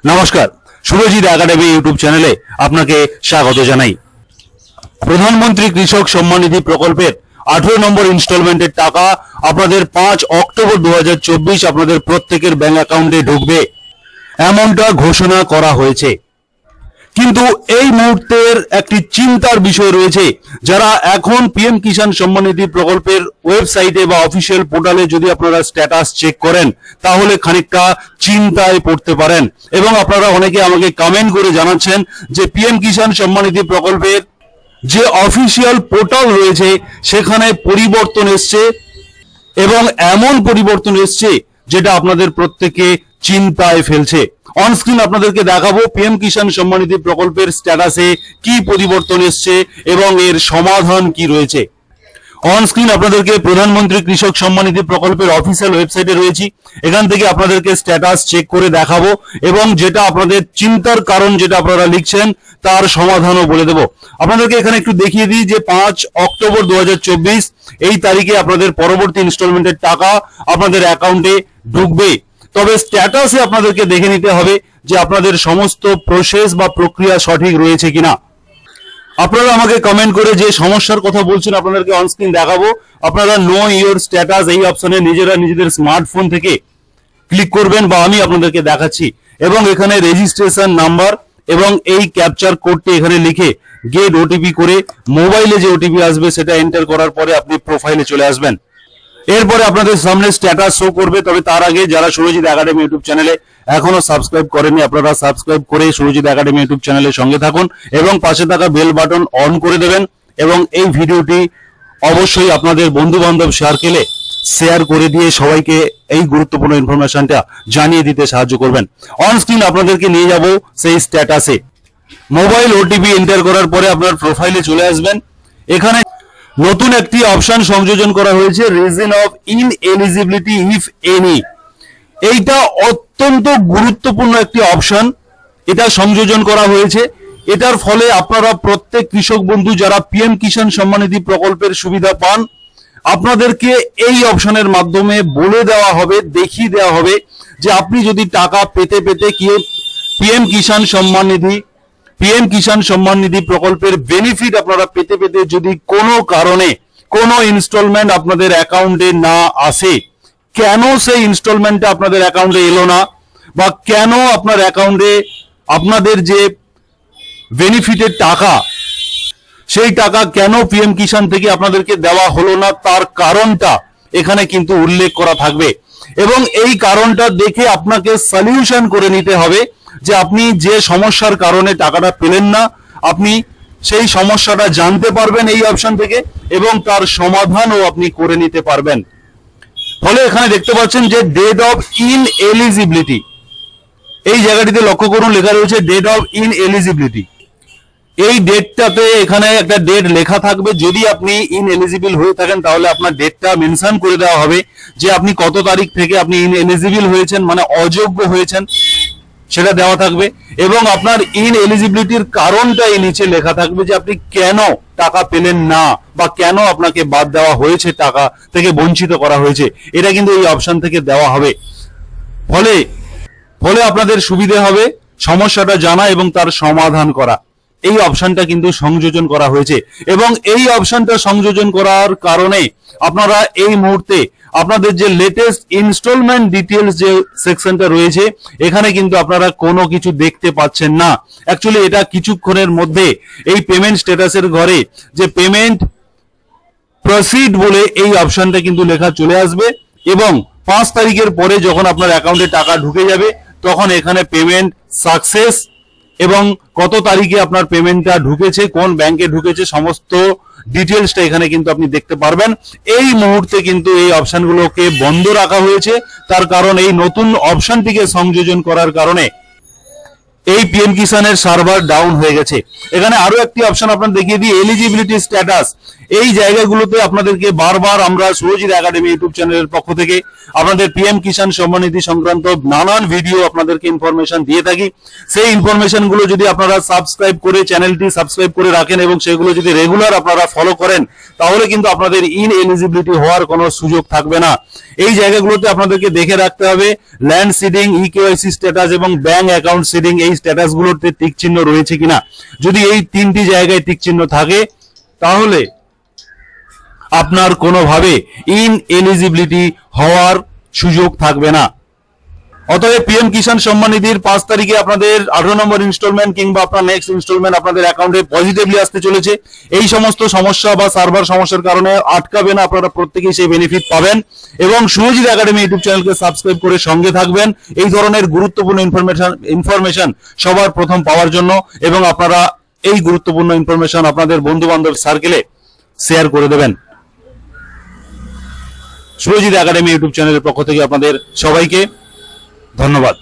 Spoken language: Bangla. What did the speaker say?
নমস্কার, সুরজিৎ একাডেমি ইউটিউব চ্যানেলে আপনাকে স্বাগত জানাই। প্রধানমন্ত্রী কৃষক সম্মান নিধি প্রকল্পের 18 নম্বর ইনস্টলমেন্টের টাকা আপনাদের 5 অক্টোবর 2024 আপনাদের প্রত্যেকের ব্যাংক অ্যাকাউন্টে ঢুকবে, এমনটা ঘোষণা করা হয়েছে। কিন্তু এই মুহূর্তের একটি চিন্তার বিষয় রয়েছে। যারা এখন পিএম কিষাণ সম্মান নিধি প্রকল্পের ওয়েবসাইটে বা অফিসিয়াল পোর্টালে যদি আপনারা স্ট্যাটাস চেক করেন, তাহলে খানিকটা চিন্তায় পড়তে পারেন। এবং আপনারা অনেকে আমাকে কমেন্ট করে জানাচ্ছেন যে পিএম কিষাণ সম্মান নিধি প্রকল্পের যে অফিসিয়াল পোর্টাল রয়েছে সেখানে পরিবর্তন এসছে, এবং এমন পরিবর্তন এসছে যেটা আপনাদের প্রত্যেককে চিন্তায় ফেলছে। অন স্ক্রিন আপনাদেরকে দেখাবো পিএম কিষাণ সম্মান নিধি প্রকল্পের স্ট্যাটাসে কি পরিবর্তন এসছে এবং এর সমাধান কি রয়েছে। অন স্ক্রিন আপনাদেরকে প্রধানমন্ত্রী কৃষক সম্মান নিধি প্রকল্পের অফিসিয়াল ওয়েবসাইটে রয়েছি। এখান থেকে আপনাদেরকে স্ট্যাটাস চেক করে দেখাবো এবং যেটা আপনাদের চিন্তার কারণ যেটা আপনারা লিখছেন তার সমাধানও বলে দেব। আপনাদেরকে এখানে একটু দেখিয়ে দিই যে 5 অক্টোবর 2024 এই তারিখে আপনাদের পরবর্তী ইনস্টলমেন্টের টাকা আপনাদের অ্যাকাউন্টে ঢুকবে। তবে স্ট্যাটাসে আপনাদেরকে দেখে নিতে হবে যে আপনাদের সমস্ত প্রসেস বা প্রক্রিয়া সঠিক রয়েছে কিনা। আপনারা আমাকে কমেন্ট করে যে সমস্যার কথা বলছেন আপনাদেরকে অন স্ক্রিন দেখাবো। আপনারা নো ইওর স্ট্যাটাস এই অপশনে নিজেরা নিজেদের স্মার্টফোন থেকে ক্লিক করবেন, বা আমি আপনাদেরকে দেখাচ্ছি, এবং এখানে রেজিস্ট্রেশন নাম্বার এবং এই ক্যাপচার কোডটি এখানে লিখে গেট ওটিপি করে মোবাইলে যে ওটিপি আসবে সেটা এন্টার করার পরে আপনি প্রোফাইলে চলে আসবেন। এরপরে আপনাদের সামনে স্ট্যাটাস শো করবে। তবে তার আগে যারা সুরজিৎ একাডেমি ইউটিউব চ্যানেলে এখনো সাবস্ক্রাইব করেননি, আপনারা সাবস্ক্রাইব করে সুরজিৎ একাডেমি ইউটিউব চ্যানেলের সঙ্গে থাকুন এবং পাশে থাকা বেল বাটন অন করে দেবেন। এবং এই ভিডিওটি অবশ্যই আপনাদের বন্ধু বান্ধব শেয়ার করে দিয়ে সবাইকে এই গুরুত্বপূর্ণ ইনফরমেশনটা জানিয়ে দিতে সাহায্য করবেন। অন স্ক্রিন আপনাদেরকে নিয়ে যাব সেই স্ট্যাটাসে। মোবাইল ওটিপি এন্টার করার পরে আপনার প্রোফাইলে চলে আসবেন। এখানে নতুন একটি অপশন সংযোজন করা হয়েছে, রিজন অফ ইনএলিজিবিলিটি ইফ এনি। এইটা অত্যন্ত গুরুত্বপূর্ণ একটি অপশন, এটা সংযোজন করা হয়েছে। এটার ফলে আপনারা প্রত্যেক কৃষক বন্ধু যারা পিএম কিষাণ সম্মান নিধি প্রকল্পের সুবিধা পান, আপনাদেরকে এই অপশনের মাধ্যমে বলে দেওয়া হবে, দেখিয়ে দেওয়া হবে যে আপনি যদি টাকা পেতে পেতে পিএম কিষাণ সম্মান নিধি প্রকল্পের বেনিফিট আপনারা পেতে পেতে যদি কোনো কারণে কোনো ইনস্টলমেন্ট আপনাদের অ্যাকাউন্টে না আসে, কেন সেই ইনস্টলমেন্টটা আপনাদের অ্যাকাউন্টে এলো না, বা কেন আপনার অ্যাকাউন্টে আপনাদের যে বেনিফিটের টাকা সেই টাকা কেন পিএম কিষাণ থেকে আপনাদেরকে দেওয়া হলো না, তার কারণটা এখানে কিন্তু উল্লেখ করা থাকবে। এবং এই কারণটা দেখে আপনাকে সলিউশন করে নিতে হবে যে আপনি যে সমস্যার কারণে টাকাটা পেলেন না, আপনি সেই সমস্যাটা জানতে পারবেন এই অপশন থেকে এবং তার সমাধানও আপনি করে নিতে পারবেন। ফলে এখানে দেখতে পাচ্ছেন যে ডেট অফ ইনএলিজিবিলিটি, এই জায়গাটিতে লক্ষ্য করুন লেখা রয়েছে ডেট অফ ইনএলিজিবিলিটি। এই ডেটটাতে এখানে একটা ডেট লেখা থাকবে। যদি আপনি ইনএলিজিবল হয়ে থাকেন তাহলে আপনার ডেটটা মেনশন করে দেওয়া হবে যে আপনি কত তারিখ থেকে আপনি ইনএলিজিবল হয়েছেন, মানে অযোগ্য হয়েছেন, সেটা দেওয়া থাকবে। এবং আপনার ইনএলিজিবিলিটির কারণটা এই নিচে লেখা থাকবে যে আপনি কেন টাকা পেলেন না বা কেন আপনাকে বাদ দেওয়া হয়েছে, টাকা থেকে বঞ্চিত করা হয়েছে, এটা কিন্তু এই অপশন থেকে দেওয়া হবে। ফলে আপনাদের সুবিধা হবে সমস্যাটা জানা এবং তার সমাধান করা। এই অপশনটা কিন্তু সংযোজন করা হয়েছে, এবং এই অপশনটা সংযোজন করার কারণে আপনারা এই মুহূর্তে আপনাদের যে লেটেস্ট ইনস্টলমেন্ট ডিটেইলস যে সেকশনটা রয়েছে এখানে কিন্তু আপনারা কোনো কিছু দেখতে পাচ্ছেন না। অ্যাকচুয়ালি এটা কিছুক্ষণের মধ্যে এই পেমেন্ট স্ট্যাটাসের ঘরে যে পেমেন্ট প্রসিড বলে এই অপশনটা কিন্তু লেখা চলে আসবে, এবং 5 তারিখের পরে যখন আপনার অ্যাকাউন্টে টাকা ঢুকে যাবে তখন এখানে পেমেন্ট সাকসেস এবং কত তারিখে আপনার পেমেন্টটা ঢুকেছে, কোন ব্যাংকে ঢুকেছে, সমস্ত ডিটেইলসটা এখানে কিন্তু আপনি দেখতে পারবেন। এই মুহূর্তে কিন্তু এই অপশনগুলোকে বন্ধ রাখা হয়েছে, তার কারণ এই নতুন অপশনটিকে সংযোজন করার কারণে এই পিএম কিষাণের সার্ভার ডাউন হয়ে গেছে। এখানে আরো একটি অপশন আপনাদের দেখিয়ে দিই, এলিজিবিলিটি স্ট্যাটাস। এই জায়গাগুলোতে আপনাদেরকে বারবার আমরা সুরজিৎ একাডেমি ইউটিউব চ্যানেলের পক্ষ থেকে আপনাদের পিএম কিষাণ সম্মান নিধি সংক্রান্ত নানান ভিডিও আপনাদেরকে ইনফরমেশন দিয়ে থাকি। সেই ইনফরমেশন গুলো যদি আপনারা সাবস্ক্রাইব করে চ্যানেলটি সাবস্ক্রাইব করে রাখেন এবং সেগুলো যদি রেগুলার আপনারা ফলো করেন, তাহলে কিন্তু আপনাদের ইনএলিজিবিলিটি হওয়ার কোনো সুযোগ থাকবে না। এই জায়গাগুলোতে আপনাদেরকে দেখে রাখতে হবে ল্যান্ড সিডিং, ইকেওয়াইসি স্ট্যাটাস এবং ব্যাংক অ্যাকাউন্ট সিডিং, এই স্ট্যাটাস গুলোতে টিক চিহ্ন রয়েছে কিনা। যদি এই তিনটি জায়গায় টিক চিহ্ন থাকে তাহলে আপনার কোনোভাবে ইনএলিজিবিলিটি হওয়ার সুযোগ থাকবে না। অতএব পিএম কিষাণ সম্মান নিধির 5 তারিখে আপনাদের 18 নম্বর ইনস্টলমেন্ট কিংবা আপনার নেক্সট ইনস্টলমেন্ট আপনাদের অ্যাকাউন্টে পজিটিভলি আসতে চলেছে। এই সমস্ত সমস্যা বা সার্ভার সমস্যার কারণে আটকাবে না, আপনারা প্রত্যেকেই সেই বেনিফিট পাবেন। এবং সুরজিৎ একাডেমি ইউটিউব চ্যানেলকে সাবস্ক্রাইব করে সঙ্গে থাকবেন এই ধরনের গুরুত্বপূর্ণ ইনফরমেশন সবার প্রথম পাওয়ার জন্য, এবং আপনারা এই গুরুত্বপূর্ণ ইনফরমেশন আপনাদের বন্ধু বান্ধব সার্কেলে শেয়ার করে দেবেন। সুরজিৎ একাডেমি ইউটিউব চ্যানেলের পক্ষ থেকে আপনাদের সবাইকে ধন্যবাদ।